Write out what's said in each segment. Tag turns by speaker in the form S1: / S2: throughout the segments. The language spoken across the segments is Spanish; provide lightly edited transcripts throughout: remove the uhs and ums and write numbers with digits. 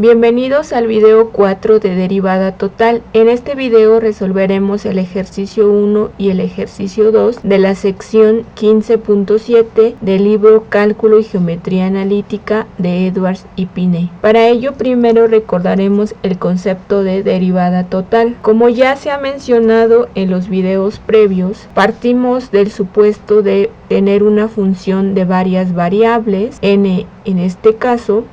S1: Bienvenidos al video 4 de derivada total. En este video resolveremos el ejercicio 1 y el ejercicio 2 de la sección 15.7 del libro Cálculo y Geometría Analítica de Edwards y Piney. Para ello primero recordaremos el concepto de derivada total. Como ya se ha mencionado en los videos previos, partimos del supuesto de tener una función de varias variables, n en este caso,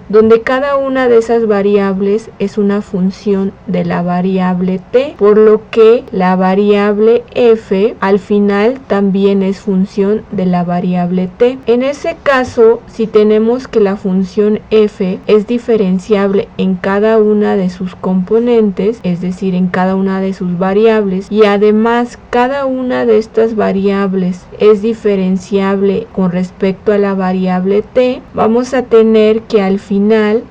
S1: donde cada una de esas variables es una función de la variable t, por lo que la variable f al final también es función de la variable t. En ese caso, si tenemos que la función f es diferenciable en cada una de sus componentes, es decir, en cada una de sus variables, y además cada una de estas variables es diferenciable con respecto a la variable t, vamos a tener que al final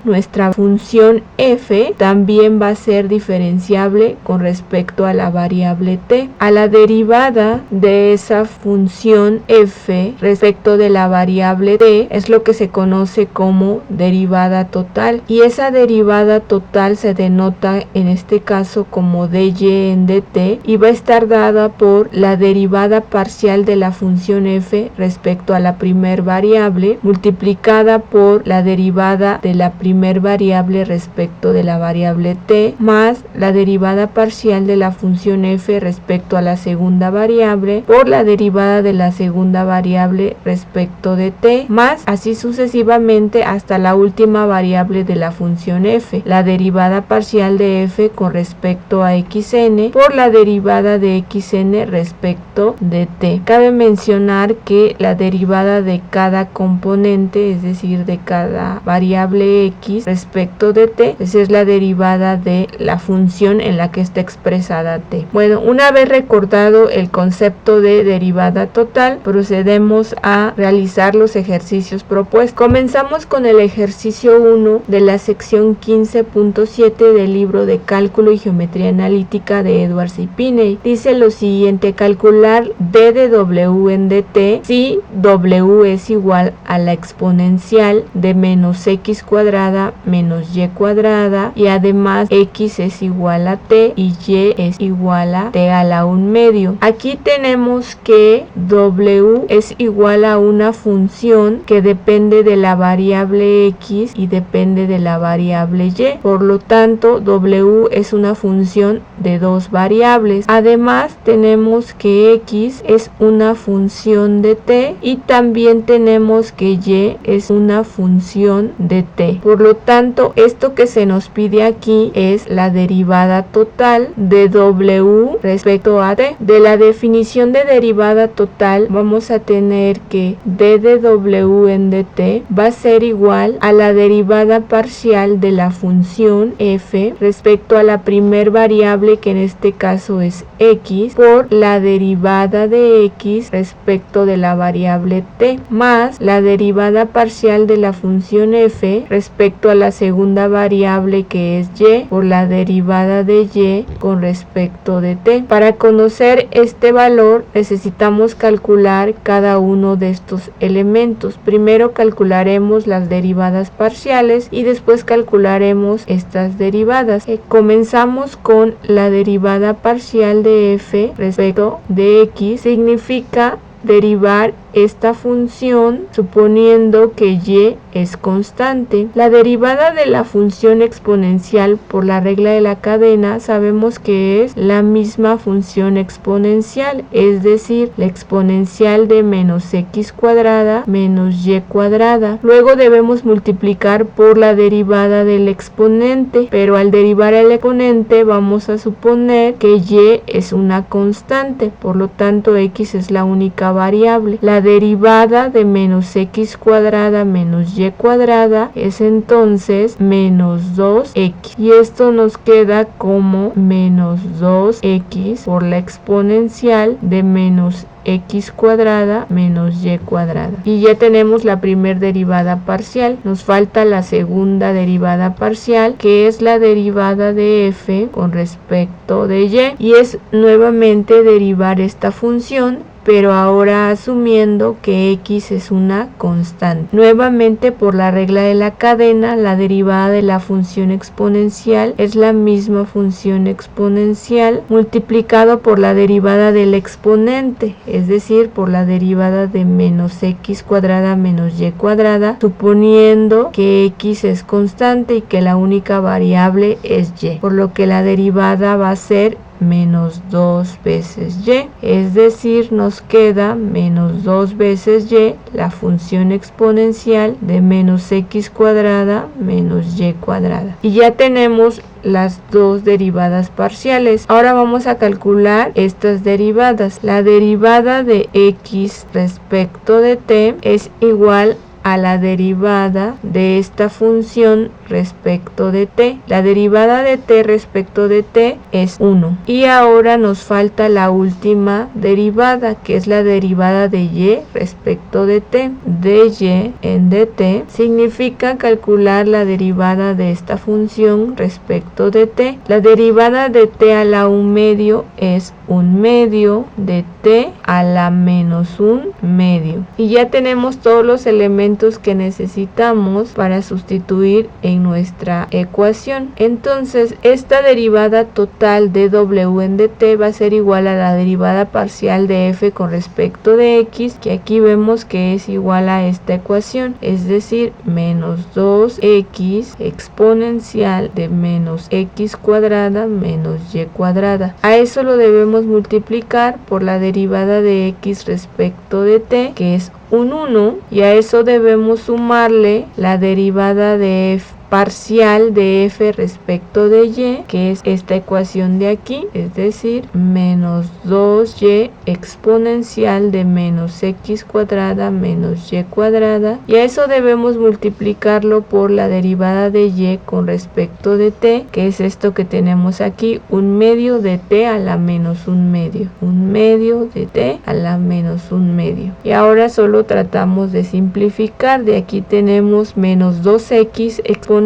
S1: nuestra función f también va a ser diferenciable con respecto a la variable t. A la derivada de esa función f respecto de la variable t es lo que se conoce como derivada total, y esa derivada total se denota en este caso como dy en dt y va a estar dada por la derivada parcial de la función f respecto a la primer variable multiplicada por la derivada de la primer variable respecto de la variable t más la derivada parcial de la función f respecto a la segunda variable por la derivada de la segunda variable respecto de t, más así sucesivamente hasta la última variable de la función f, la derivada parcial de f con respecto a xn por la derivada de xn respecto de t. Cabe mencionar que la derivada de cada componente, es decir, de cada variable x respecto de t, esa es la derivada de la función en la que está expresada t. Bueno, una vez recordado el concepto de derivada total, procedemos a realizar los ejercicios propuestos. Comenzamos con el ejercicio 1 de la sección 15.7 del libro de Cálculo y Geometría Analítica de Edwards y Piney. Dice lo siguiente: calcular d de w en dt si w es igual a la exponencial de menos x cuadrada menos y cuadrada y además x es igual a t y y es igual a t a la 1/2. Aquí tenemos que w es igual a una función que depende de la variable x y depende de la variable y, por lo tanto w es una función de dos variables. Además tenemos que x es una función de t y también tenemos que y es una función de t. Por lo tanto, esto que se nos pide aquí es la derivada total de w respecto a t. De la definición de derivada total vamos a tener que d de w en dt va a ser igual a la derivada parcial de la función f respecto a la primer variable, que en este caso es x, por la derivada de x respecto de la variable t, más la derivada parcial de la función f respecto a la segunda variable, que es y, por la derivada de y con respecto de t. Para conocer este valor necesitamos calcular cada uno de estos elementos. Primero calcularemos las derivadas parciales y después calcularemos estas derivadas. Comenzamos con la derivada parcial de f respecto de x. Significa derivar esta función suponiendo que y es constante. La derivada de la función exponencial por la regla de la cadena sabemos que es la misma función exponencial, es decir, la exponencial de menos x cuadrada menos y cuadrada. Luego debemos multiplicar por la derivada del exponente, pero al derivar el exponente vamos a suponer que y es una constante, por lo tanto x es la única variable. La derivada de menos x cuadrada menos y cuadrada es entonces menos 2x, y esto nos queda como menos 2x por la exponencial de menos x cuadrada menos y cuadrada. Y ya tenemos la primera derivada parcial. Nos falta la segunda derivada parcial, que es la derivada de f con respecto de y es nuevamente derivar esta función, pero ahora asumiendo que x es una constante. Nuevamente, por la regla de la cadena, la derivada de la función exponencial es la misma función exponencial multiplicado por la derivada del exponente, es decir, por la derivada de menos x cuadrada menos y cuadrada, suponiendo que x es constante y que la única variable es y, por lo que la derivada va a ser menos 2 veces y, es decir, nos queda menos 2 veces y, la función exponencial de menos x cuadrada menos y cuadrada. Y ya tenemos las dos derivadas parciales. Ahora vamos a calcular estas derivadas. La derivada de x respecto de t es igual a la derivada de esta función respecto de t. La derivada de t respecto de t es 1. Y ahora nos falta la última derivada, que es la derivada de y respecto de t. dy en dt significa calcular la derivada de esta función respecto de t. La derivada de t a la 1 medio es 1 medio de t a la menos 1 medio. Y ya tenemos todos los elementos que necesitamos para sustituir en nuestra ecuación. Entonces, esta derivada total de w en dt va a ser igual a la derivada parcial de f con respecto de x, que aquí vemos que es igual a esta ecuación, es decir, menos 2x exponencial de menos x cuadrada menos y cuadrada. A eso lo debemos multiplicar por la derivada de x respecto de t, que es un 1, y a eso debemos sumarle la derivada de f parcial de f respecto de y, que es esta ecuación de aquí, es decir, menos 2y exponencial de menos x cuadrada menos y cuadrada, y a eso debemos multiplicarlo por la derivada de y con respecto de t, que es esto que tenemos aquí, 1 medio de t a la menos 1 medio, 1 medio de t a la menos 1 medio. Y ahora solo tratamos de simplificar. De aquí tenemos menos 2x exponencial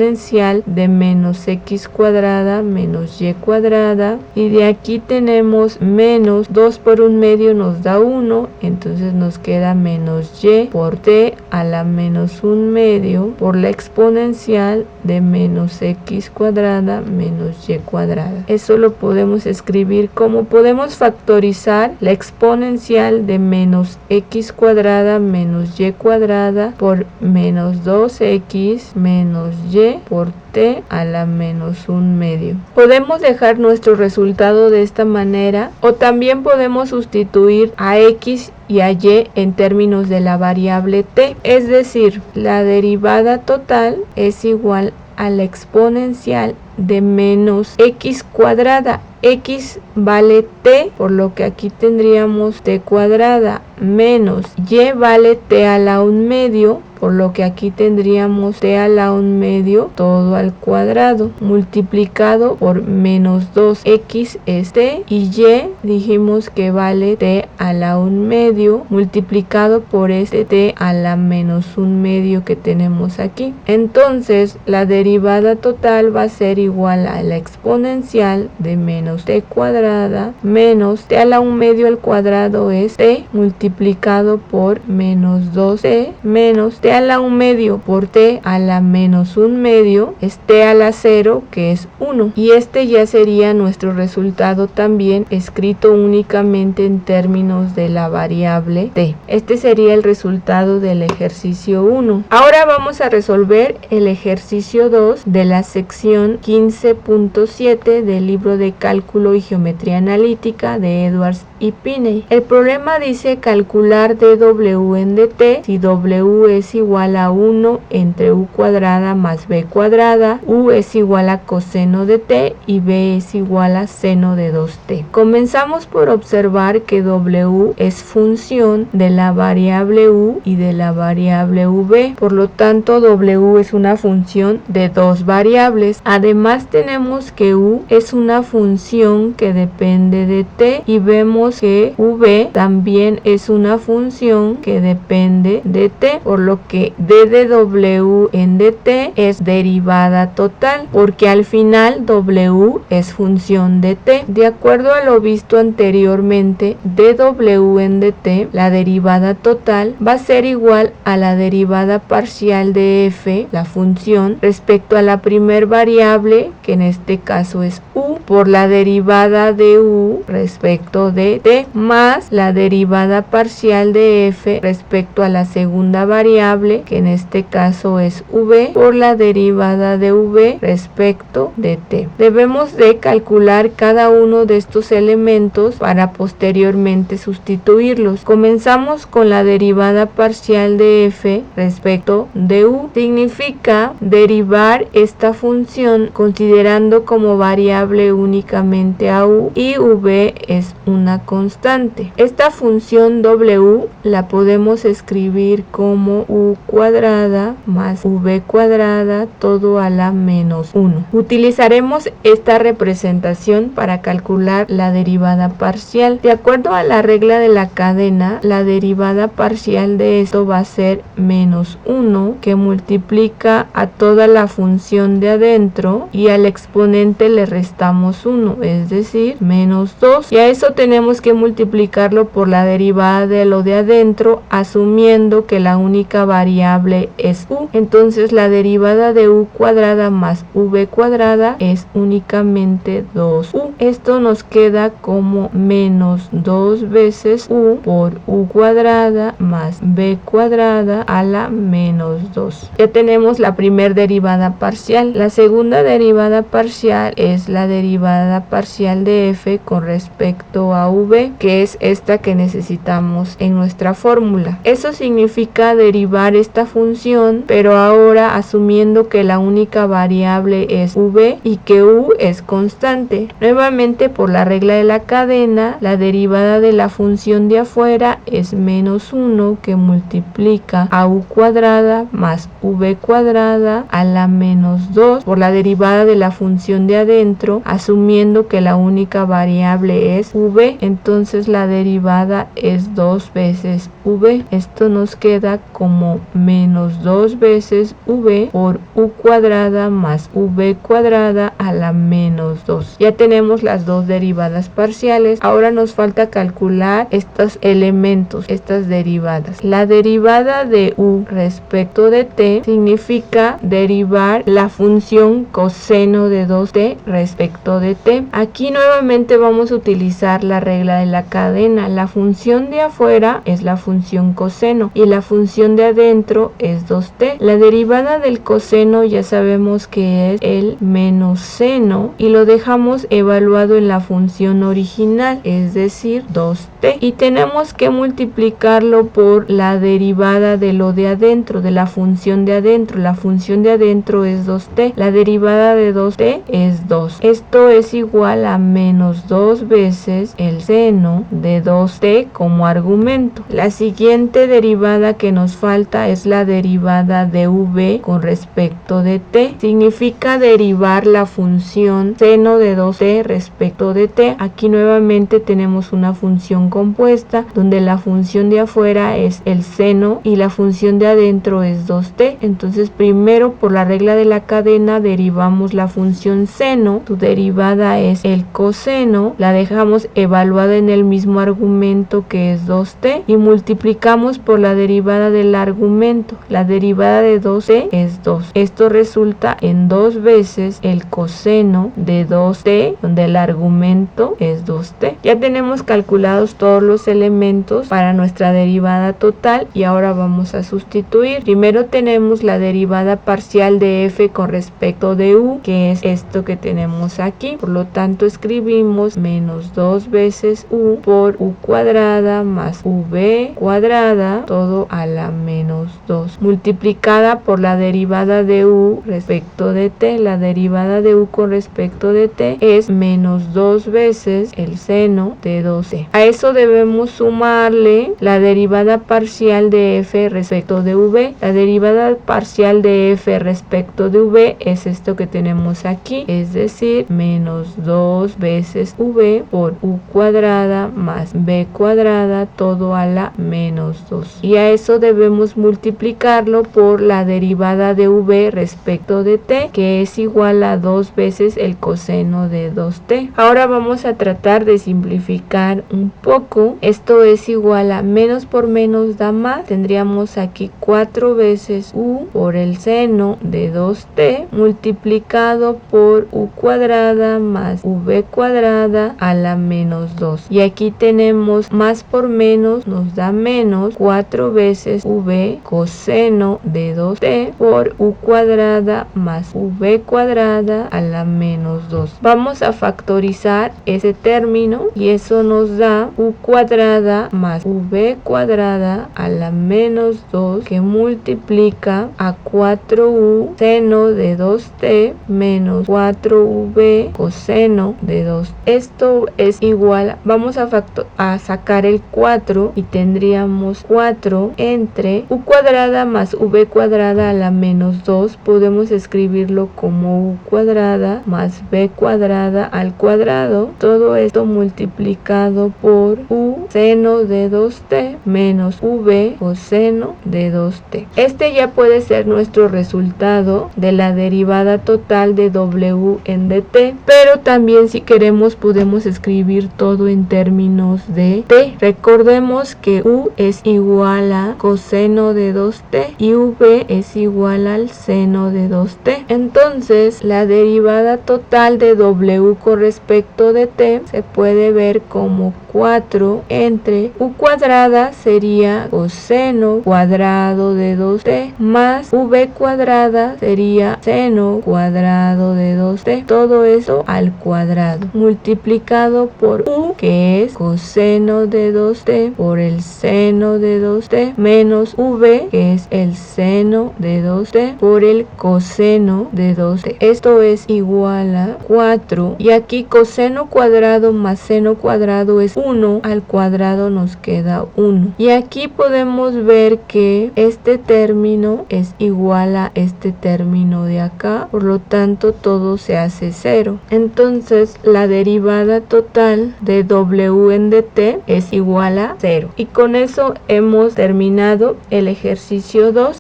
S1: de menos x cuadrada menos y cuadrada, y de aquí tenemos menos 2 por 1 medio nos da 1, entonces nos queda menos y por t a la menos 1 medio por la exponencial de menos x cuadrada menos y cuadrada. Eso lo podemos escribir como podemos factorizar la exponencial de menos x cuadrada menos y cuadrada por menos 2x menos y por t a la menos 1 medio. Podemos dejar nuestro resultado de esta manera, o también podemos sustituir a x y a y en términos de la variable t, es decir, la derivada total es igual a la exponencial de menos x cuadrada. X vale t, por lo que aquí tendríamos t cuadrada, menos y vale t a la 1 medio, por lo que aquí tendríamos t a la 1 medio todo al cuadrado, multiplicado por menos 2x es t, y y dijimos que vale t a la 1 medio, multiplicado por este t a la menos 1 medio que tenemos aquí. Entonces, la derivada total va a ser igual a la exponencial de menos t cuadrada menos t a la 1 medio al cuadrado es t, multiplicado por menos 2t menos t a la 1 medio por t a la menos 1 medio es t a la 0, que es 1, y este ya sería nuestro resultado también escrito únicamente en términos de la variable t. Este sería el resultado del ejercicio 1. Ahora vamos a resolver el ejercicio 2 de la sección 15.7 del libro de Cálculo y Geometría Analítica de Edwards y Piney. El problema dice calcular dw en dt si w es igual a 1 entre u cuadrada más b cuadrada, u es igual a coseno de t y b es igual a seno de 2t. Comenzamos por observar que w es función de la variable u y de la variable v, por lo tanto w es una función de de dos variables. Además tenemos que u es una función que depende de t y vemos que v también es una función que depende de t, por lo que d de w en dt es derivada total, porque al final w es función de t. De acuerdo a lo visto anteriormente, dw en dt, la derivada total, va a ser igual a la derivada parcial de f, la función, respecto a la primer variable, que en este caso es u, por la derivada de u respecto de t, más la derivada parcial de f respecto a la segunda variable, que en este caso es v, por la derivada de v respecto de t. Debemos de calcular cada uno de estos elementos para posteriormente sustituirlos. Comenzamos con la derivada parcial de f respecto de u. Significa derivar esta función considerando como variable únicamente a u, y v es una constante. Esta función w la podemos escribir como u cuadrada más v cuadrada todo a la menos 1. Utilizaremos esta representación para calcular la derivada parcial. De acuerdo a la regla de la cadena, la derivada parcial de esto va a ser menos 1, que multiplica a toda la función de adentro y al exponente le restamos 1, es decir, menos 2. Y a eso tenemos que multiplicarlo por la derivada de lo de adentro, asumiendo que la única variable es u. Entonces la derivada de u cuadrada más v cuadrada es únicamente 2u. Esto nos queda como menos 2 veces u por u cuadrada más v cuadrada a la menos 2. Ya tenemos la primera derivada parcial. La segunda derivada parcial es la derivada parcial de f con respecto a v, que es esta que necesitamos en nuestra fórmula. Eso significa derivar esta función, pero ahora asumiendo que la única variable es v y que u es constante. Nuevamente, por la regla de la cadena, la derivada de la función de afuera es menos 1, que multiplica a u cuadrada más v cuadrada a la menos 2 por la derivada de la función de adentro, asumiendo que la única variable es v. Entonces la derivada es 2 veces v. Esto nos queda como menos 2 veces v por u cuadrada más v cuadrada a la menos 2. Ya tenemos las dos derivadas parciales. Ahora nos falta calcular estos elementos, estas derivadas. La derivada de u respecto de t significa derivar la función coseno de 2t respecto de t. Aquí nuevamente vamos a utilizar la regla de la cadena. La función de afuera es la función coseno y la función de adentro es 2t. La derivada del coseno ya sabemos que es el menos seno y lo dejamos evaluado en la función original, es decir, 2t, y tenemos que multiplicarlo por la derivada de lo de adentro, de la función de adentro. La función de adentro es 2t, la derivada de 2t es 2. Esto es igual a menos 2 veces el seno de 2t como argumento. La siguiente derivada que nos falta es la derivada de v con respecto de t. Significa derivar la función seno de 2t respecto de t. Aquí nuevamente tenemos una función compuesta donde la función de afuera es el seno y la función de adentro es 2t. Entonces primero, por la regla de la cadena, derivamos la función seno. Su derivada es el coseno, la dejamos evaluada en el mismo argumento que es 2t y multiplicamos por la derivada del argumento. La derivada de 2t es 2. Esto resulta en 2 veces el coseno de 2t, donde el argumento es 2t. Ya tenemos calculados todos los elementos para nuestra derivada total y ahora vamos a sustituir. Primero tenemos la derivada parcial de f con respecto de u, que es esto que tenemos aquí. Por lo tanto escribimos menos 2 veces u por u cuadrada más v cuadrada todo a la menos 2 multiplicada por la derivada de u respecto de t. La derivada de u con respecto de t es menos 2 veces el seno de 2t. A eso debemos sumarle la derivada parcial de f respecto de v. La derivada parcial de f respecto respecto de v es esto que tenemos aquí, es decir, menos 2 veces v por u cuadrada más b cuadrada, todo a la menos 2. Y a eso debemos multiplicarlo por la derivada de v respecto de t, que es igual a 2 veces el coseno de 2t. Ahora vamos a tratar de simplificar un poco. Esto es igual a menos por menos da más. Tendríamos aquí 4 veces u por el seno de 2t multiplicado por u cuadrada más v cuadrada a la menos 2. Y aquí tenemos más por menos nos da menos 4 veces v coseno de 2t por u cuadrada más v cuadrada a la menos 2. Vamos a factorizar ese término y eso nos da u cuadrada más v cuadrada a la menos 2 que multiplica a 4u seno de 2t menos 4v coseno de 2. Esto es igual, vamos a sacar el 4 y tendríamos 4 entre u cuadrada más v cuadrada a la menos 2. Podemos escribirlo como u cuadrada más v cuadrada al cuadrado. Todo esto multiplicado por u seno de 2t menos v coseno de 2t. Este ya puede ser nuestro resultado de la derivada total de w en dt, pero también si queremos podemos escribir todo en términos de t. Recordemos que u es igual a coseno de 2t y v es igual al seno de 2t. Entonces la derivada total de w con respecto de t se puede ver como 4 entre u cuadrada sería coseno cuadrado de 2t más v cuadrada sería seno cuadrado de 2t. Todo eso al cuadrado multiplicado por u, que es coseno de 2t por el seno de 2t menos v, que es el seno de 2t por el coseno de 2t. Esto es igual a 4 y aquí coseno cuadrado más seno cuadrado es 1, al cuadrado nos queda 1. Y aquí podemos ver que este término es igual a este término de acá, por lo tanto todo se hace 0. Entonces la derivada total de w en dt es igual a 0. Y con eso hemos terminado el ejercicio 2.